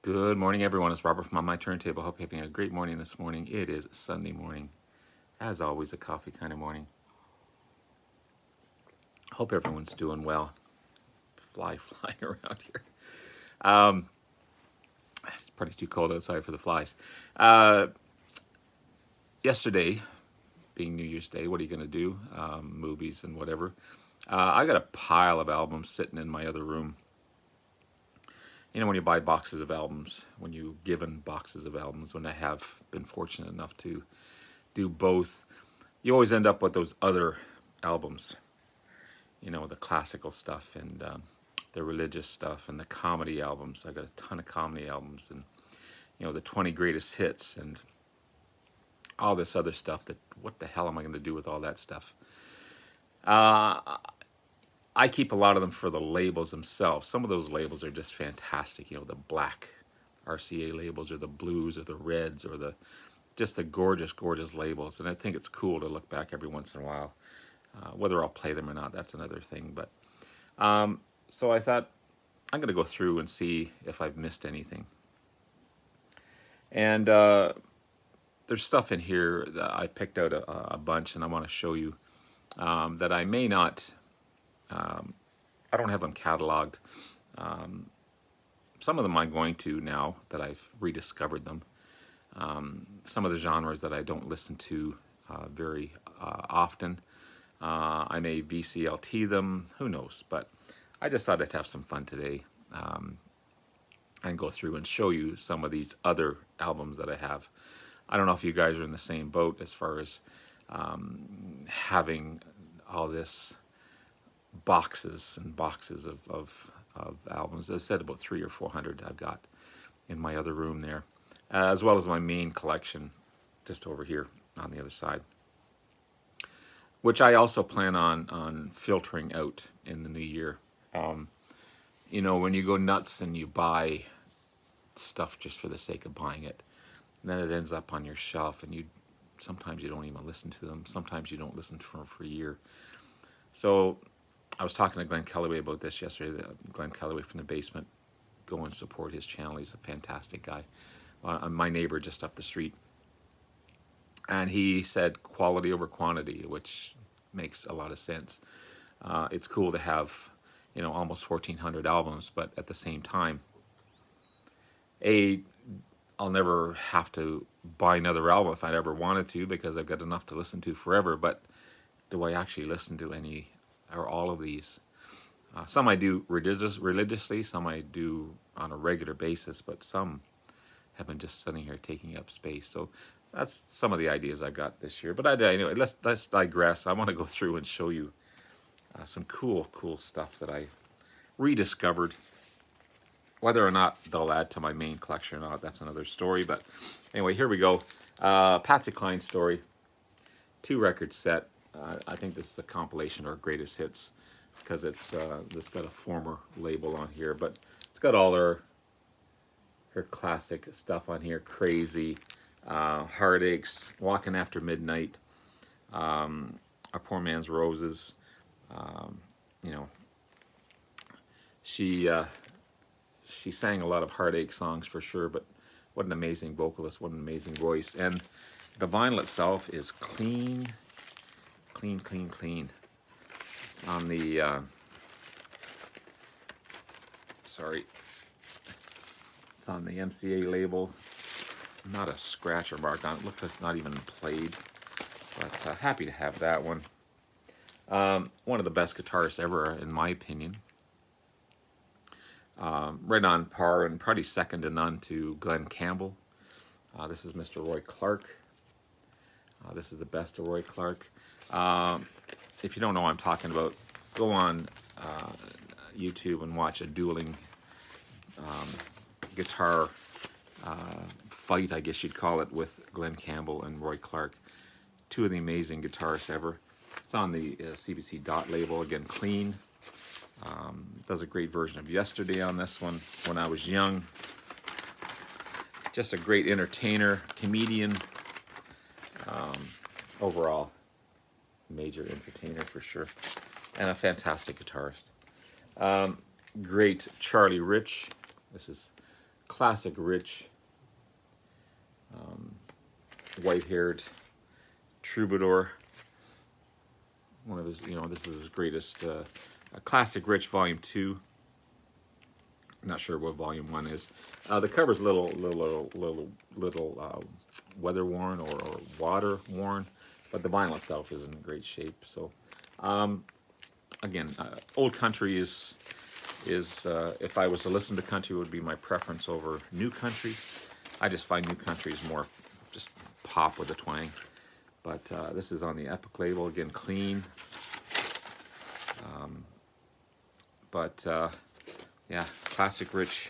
Good morning, everyone. It's Robert from On My Turntable. Hope you're having a great morning this morning. It is Sunday morning. As always, a coffee kind of morning. Hope everyone's doing well. Flying around here. Um, it's probably too cold outside for the flies. Uh, Yesterday, being New Year's Day, what are you going to do? Movies and whatever. I got a pile of albums sitting in my other room. You know, when you buy boxes of albums, when you given boxes of albums, when I have been fortunate enough to do both, you always end up with those other albums, you know, the classical stuff and the religious stuff and the comedy albums. I got a ton of comedy albums and, you know, the 20 greatest hits and all this other stuff that, what the hell am I going to do with all that stuff? I keep a lot of them for the labels themselves. Some of those labels are just fantastic, you know, the black RCA labels or the blues or the reds or the just the gorgeous, gorgeous labels. And I think it's cool to look back every once in a while. Whether I'll play them or not, that's another thing. But so I thought I'm going to go through and see if I've missed anything. And there's stuff in here that I picked out a bunch, and I want to show you that I may not. I don't have them cataloged. Some of them I'm going to now that I've rediscovered them. Some of the genres that I don't listen to very often. I may VCLT them, who knows, but I just thought I'd have some fun today and go through and show you some of these other albums that I have. I don't know if you guys are in the same boat as far as having all this boxes and boxes of albums. As I said, about 300 or 400 I've got in my other room there, as well as my main collection just over here on the other side, which I also plan on filtering out in the new year. You know, when you go nuts and you buy stuff just for the sake of buying it, and then it ends up on your shelf, and you sometimes you don't even listen to them. Sometimes you don't listen to them for a year. So I was talking to Glenn Kellaway about this yesterday. Glenn Kellaway from the basement. Go and support his channel. He's a fantastic guy. My neighbor just up the street. And he said quality over quantity, which makes a lot of sense. It's cool to have, you know, almost 1,400 albums, but at the same time, I'll never have to buy another album if I ever wanted to because I've got enough to listen to forever. But do I actually listen to any or all of these? Some I do religiously, some I do on a regular basis, but some have been just sitting here taking up space. So that's some of the ideas I got this year. But anyway, let's digress. I want to go through and show you some cool stuff that I rediscovered. Whether or not they'll add to my main collection or not, that's another story. But anyway, here we go. Patsy Cline story, 2-record set. I think this is a compilation or greatest hits because it's got a former label on here, but it's got all her classic stuff on here. Crazy, Heartaches, Walking After Midnight, A Poor Man's Roses. You know, she sang a lot of heartache songs for sure, but what an amazing vocalist, what an amazing voice. And the vinyl itself is clean. It's on the, sorry, it's on the MCA label. Not a scratch or mark on it. Looks like it's not even played, but happy to have that one. One of the best guitarists ever, in my opinion. Right on par and probably second to none to Glenn Campbell. This is Mr. Roy Clark. This is the best of Roy Clark. If you don't know what I'm talking about, go on YouTube and watch a dueling guitar fight, I guess you'd call it, with Glenn Campbell and Roy Clark. Two of the amazing guitarists ever. It's on the CBC Dot label, again, clean. Does a great version of Yesterday on this one. When I Was Young. Just a great entertainer, comedian. Overall, major entertainer for sure. And a fantastic guitarist. Great Charlie Rich. This is classic rich, white-haired troubadour. One of his, this is his greatest, a classic rich volume 2. Not sure what volume 1 is. The cover's a little weather worn or water worn, but the vinyl itself is in great shape. So, again, old country is if I was to listen to country, would be my preference over new country. I just find new country is more just pop with a twang. But this is on the Epic label, again, clean. Yeah, classic rich.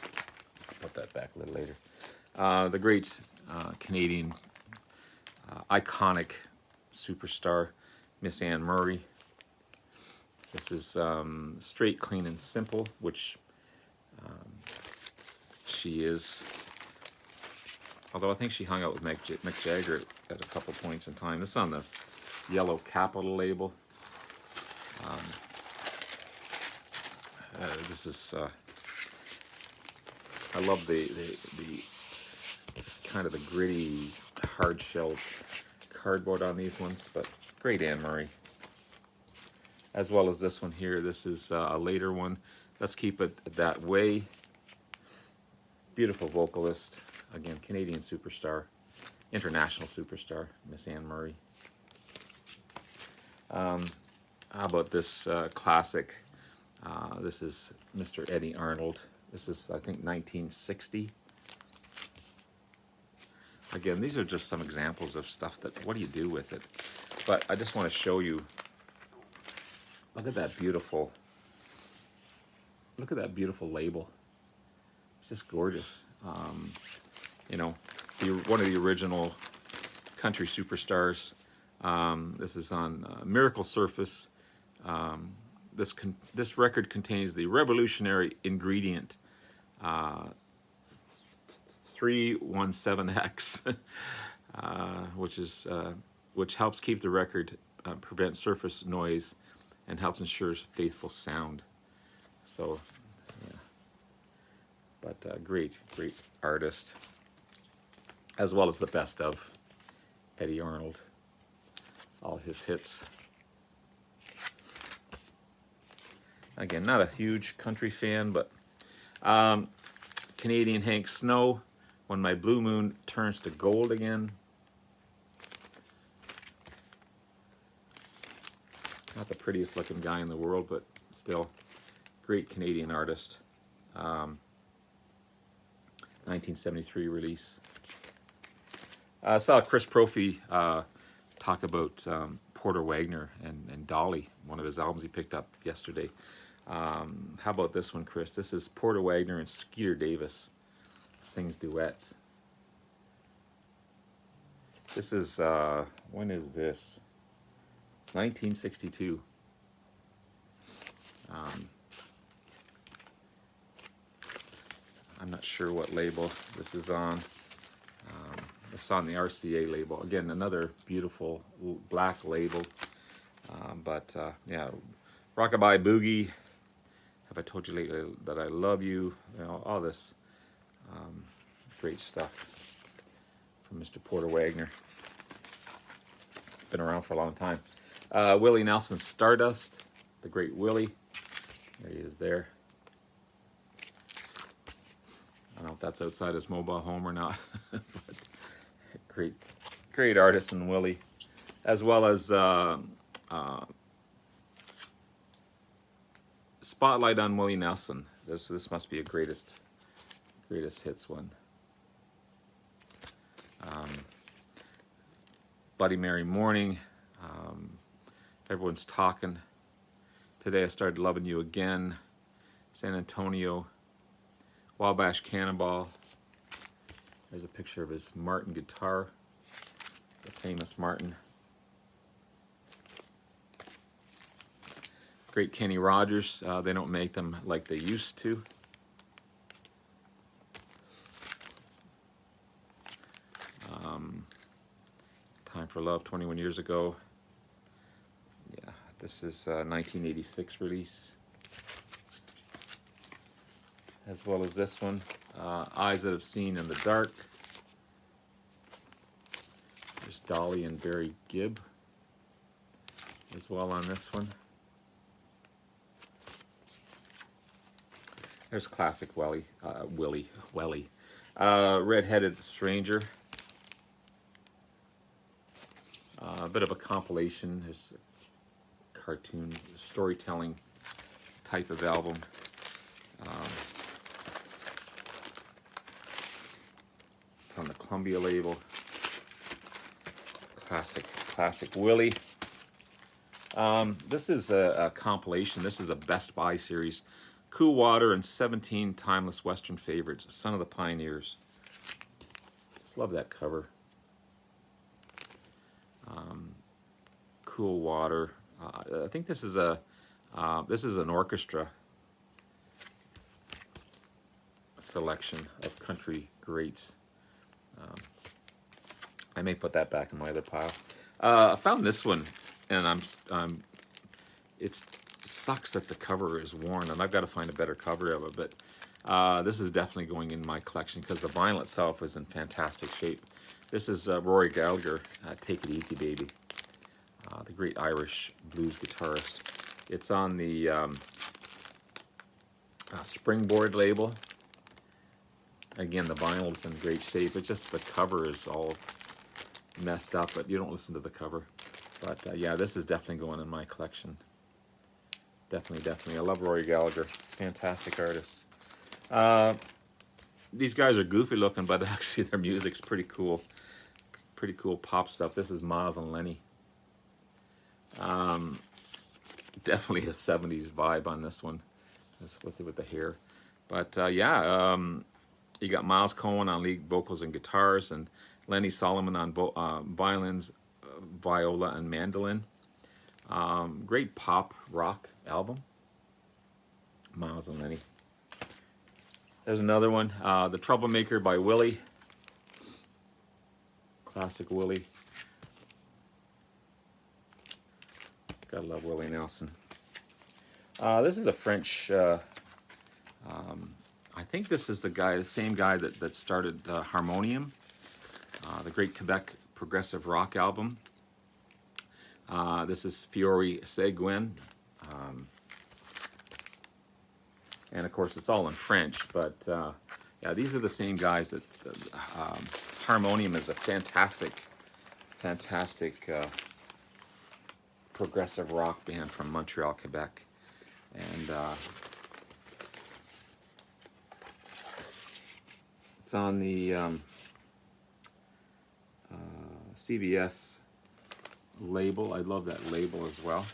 I'll put that back a little later. The great Canadian iconic superstar, Miss Anne Murray. This is straight, clean, and simple, which she is. Although I think she hung out with Mick Jagger at a couple points in time. This is on the yellow Capitol label. This is. I love the kind of the gritty, hard-shelled cardboard on these ones, but great Anne Murray. As well as this one here. This is a later one. Let's Keep It That Way. Beautiful vocalist. Again, Canadian superstar, international superstar, Miss Anne Murray. How about this classic? This is Mr. Eddie Arnold. This is, I think, 1960. Again, these are just some examples of stuff that, what do you do with it? But I just want to show you, look at that beautiful label. It's just gorgeous. One of the original country superstars. This is on Miracle Surface. This record contains the revolutionary ingredient 317X, which helps keep the record, prevent surface noise, and helps ensure faithful sound. So, yeah. But great artist, as well as the best of Eddie Arnold, all his hits. Again, not a huge country fan, but Canadian Hank Snow, When My Blue Moon Turns to Gold Again. Not the prettiest looking guy in the world, but still great Canadian artist. 1973 release. I saw Chris Prophy talk about Porter Wagner and Dolly, one of his albums he picked up yesterday. How about this one, Chris? This is Porter Wagner and Skeeter Davis sings duets. This is, when is this? 1962. I'm not sure what label this is on. It's on the RCA label. Again, another beautiful black label. Yeah, Rockabye Boogie. Have I told you lately that I love you? All this great stuff from Mr. Porter Wagner. Been around for a long time. Willie Nelson's Stardust, the great Willie. There he is there. I don't know if that's outside his mobile home or not, but great artist in Willie, as well as Spotlight on Willie Nelson. This must be a greatest hits one. Bloody Mary Morning. Everyone's Talking. Today I Started Loving You Again. San Antonio. Wabash Cannonball. There's a picture of his Martin guitar, the famous Martin. Great Kenny Rogers. They don't make them like they used to. Time for Love, 21 years ago. Yeah, this is 1986 release. as well as this one, Eyes That Have Seen in the Dark. There's Dolly and Barry Gibb as well on this one. There's classic Willie. Red-Headed Stranger. A bit of a compilation. There's a cartoon storytelling type of album. It's on the Columbia label. Classic Willie. This is a compilation. This is a Best Buy series. Cool Water and 17 Timeless Western Favorites. Son of the Pioneers. Just love that cover. Cool Water. I think this is an orchestra selection of country greats. I may put that back in my other pile. I found this one, and it sucks that the cover is worn, and I've got to find a better cover of it. But this is definitely going in my collection because the vinyl itself is in fantastic shape. This is Rory Gallagher, Take It Easy Baby, the great Irish blues guitarist. It's on the Springboard label. Again, the vinyl's in great shape. It's just the cover is all messed up, but you don't listen to the cover. But yeah, this is definitely going in my collection. Definitely. I love Rory Gallagher. Fantastic artist. These guys are goofy looking, but actually their music's pretty cool. Pretty cool pop stuff. This is Miles and Lenny. Definitely a 70s vibe on this one, with the hair. But yeah, you got Miles Cohen on lead vocals and guitars, and Lenny Solomon on violins, viola, and mandolin. Great pop rock album. Miles and Lenny. There's another one, The Troublemaker by Willie. Classic Willie. Gotta love Willie Nelson. This is a French, I think this is the same guy that started Harmonium, the great Quebec progressive rock album. This is Fiore Seguin. And of course it's all in French, but yeah, these are the same guys that Harmonium is a fantastic progressive rock band from Montreal, Quebec. And it's on the CBS label. I love that label as well.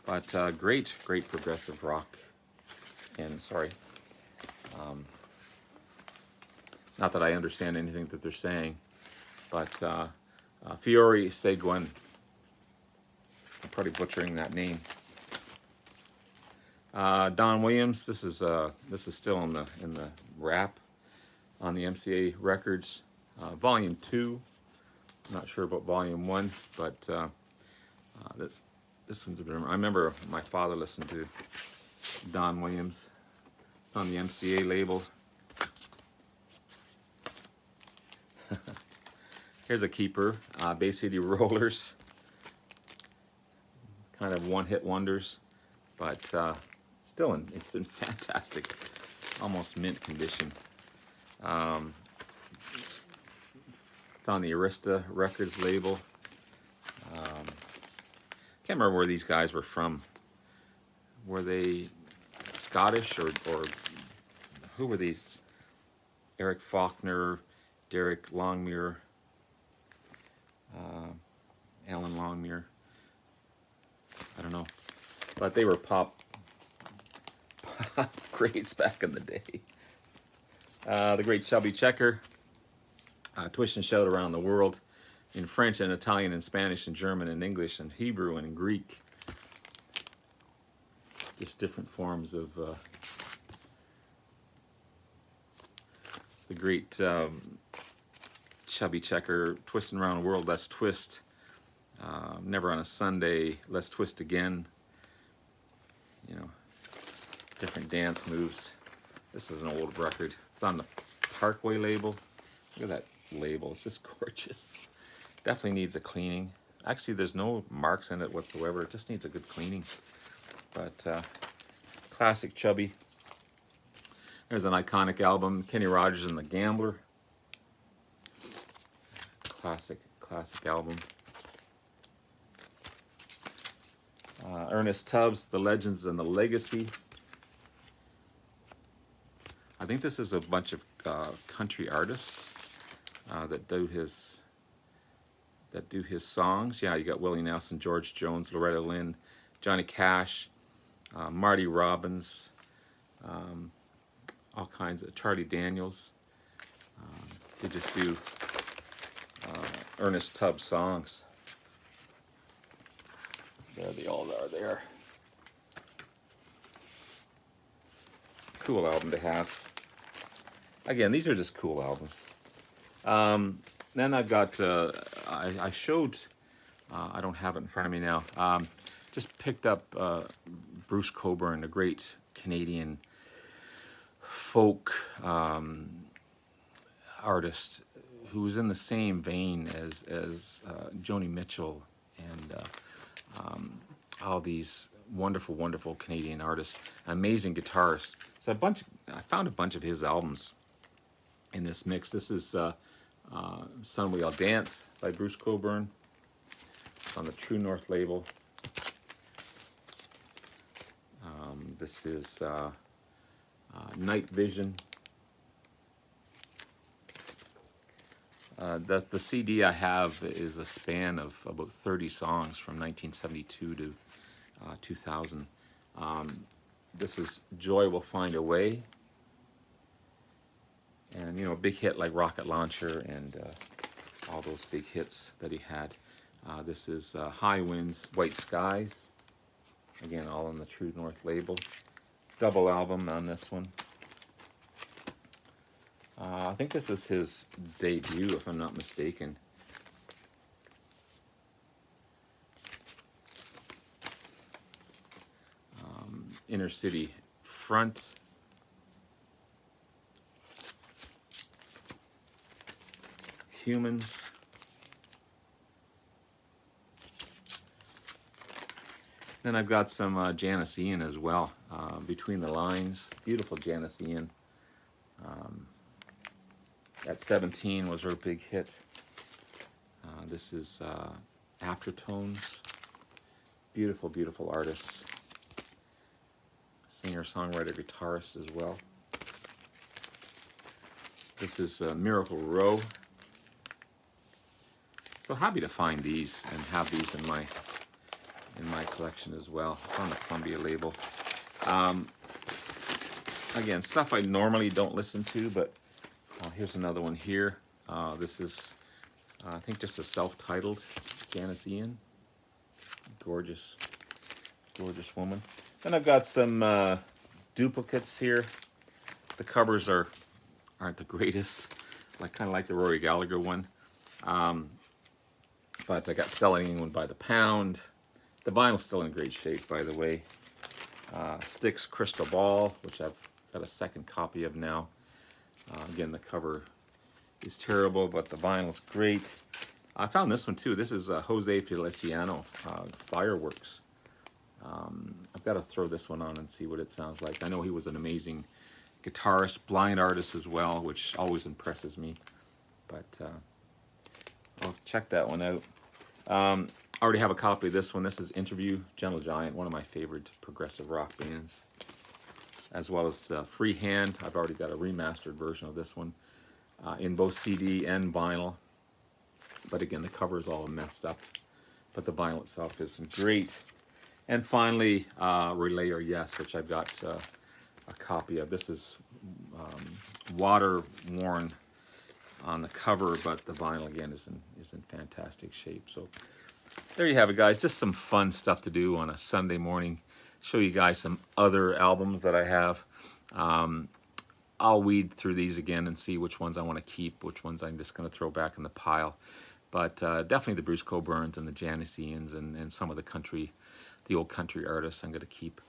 But great progressive rock. And sorry, not that I understand anything that they're saying, but Fiore Seguin. I'm probably butchering that name. Don Williams. This is still in the wrap on the MCA Records, Volume 2. I'm not sure about Volume 1, but this one's a bit. I remember my father listened to Don Williams on the MCA label. Here's a keeper, Bay City Rollers. Kind of one-hit wonders, but still it's in fantastic, almost mint condition. It's on the Arista Records label. Can't remember where these guys were from. Were they Scottish or who were these? Eric Faulkner, Derek Longmuir, Alan Longmuir. I don't know, but they were pop greats back in the day. The great Chubby Checker, Twist and Shout Around the World, in French and Italian and Spanish and German and English and Hebrew and Greek. Just different forms of the great Chubby Checker, Twisting Around the World, Let's Twist, Never on a Sunday, Let's Twist Again. You know, different dance moves. This is an old record. It's on the Parkway label. Look at that label. It's just gorgeous. Definitely needs a cleaning. Actually, there's no marks in it whatsoever. It just needs a good cleaning. But classic Chubby. There's an iconic album, Kenny Rogers and the Gambler. Classic album. Ernest Tubbs, The Legends and the Legacy. I think this is a bunch of country artists that do his songs. Yeah, you got Willie Nelson, George Jones, Loretta Lynn, Johnny Cash, Marty Robbins, all kinds of Charlie Daniels. They just do Ernest Tubbs songs. There they all are there. Cool album to have. Again, these are just cool albums. Then I've got, I showed, I don't have it in front of me now, just picked up Bruce Cockburn, a great Canadian folk artist who was in the same vein as Joni Mitchell and all these wonderful, wonderful Canadian artists, amazing guitarist. So I found a bunch of his albums in this mix. This is Sun We All Dance by Bruce Cockburn. It's on the True North label. This is Night Vision. The CD I have is a span of about 30 songs from 1972 to 2000. This is Joy Will Find a Way. And, you know, a big hit like Rocket Launcher and all those big hits that he had. This is High Winds, White Skies. Again, all on the True North label. Double album on this one. I think this is his debut, if I'm not mistaken. Inner City Front. Humans. Then I've got some Janis Ian as well, Between the Lines. Beautiful Janis Ian. At 17 was her big hit. This is Aftertones. Beautiful, beautiful artist. Singer, songwriter, guitarist as well. This is Miracle Row. So happy to find these and have these in my collection as well. It's on the Columbia label. Again, stuff I normally don't listen to, but here's another one here. This is, I think, just a self-titled Janis Ian. Gorgeous, gorgeous woman. Then I've got some duplicates here. The covers aren't the greatest, kind of like the Rory Gallagher one. But I got Selling England by the Pound. The vinyl's still in great shape, by the way. Styx Crystal Ball, which I've got a second copy of now. Again, the cover is terrible, but the vinyl's great. I found this one too. This is Jose Feliciano, Fireworks. I've got to throw this one on and see what it sounds like. I know he was an amazing guitarist, blind artist as well, which always impresses me. But I'll check that one out. I already have a copy of this one. This is Interview, Gentle Giant, one of my favorite progressive rock bands. As well as Freehand. I've already got a remastered version of this one in both CD and vinyl. But again, the cover is all messed up. But the vinyl itself is great. And finally, Relay or Yes, which I've got a copy of. This is water-worn on the cover, but the vinyl again is in fantastic shape. So there you have it, guys. Just some fun stuff to do on a Sunday morning. Show you guys some other albums that I have. I'll weed through these again and see which ones I want to keep, which ones I'm just going to throw back in the pile. But definitely the Bruce Cockburns and the Janis Ians and some of the old country artists I'm going to keep.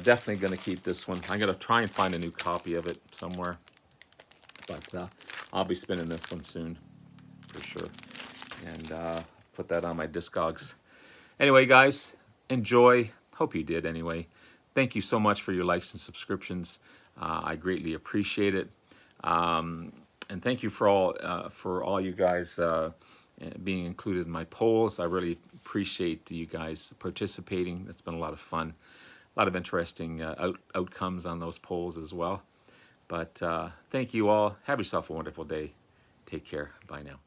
Definitely going to keep this one. I'm going to try and find a new copy of it somewhere. But I'll be spinning this one soon, for sure. And put that on my Discogs. Anyway, guys, enjoy. Hope you did anyway. Thank you so much for your likes and subscriptions. I greatly appreciate it. And thank you for all you guys being included in my polls. I really appreciate you guys participating. It's been a lot of fun. A lot of interesting outcomes on those polls as well. But thank you all. Have yourself a wonderful day. Take care. Bye now.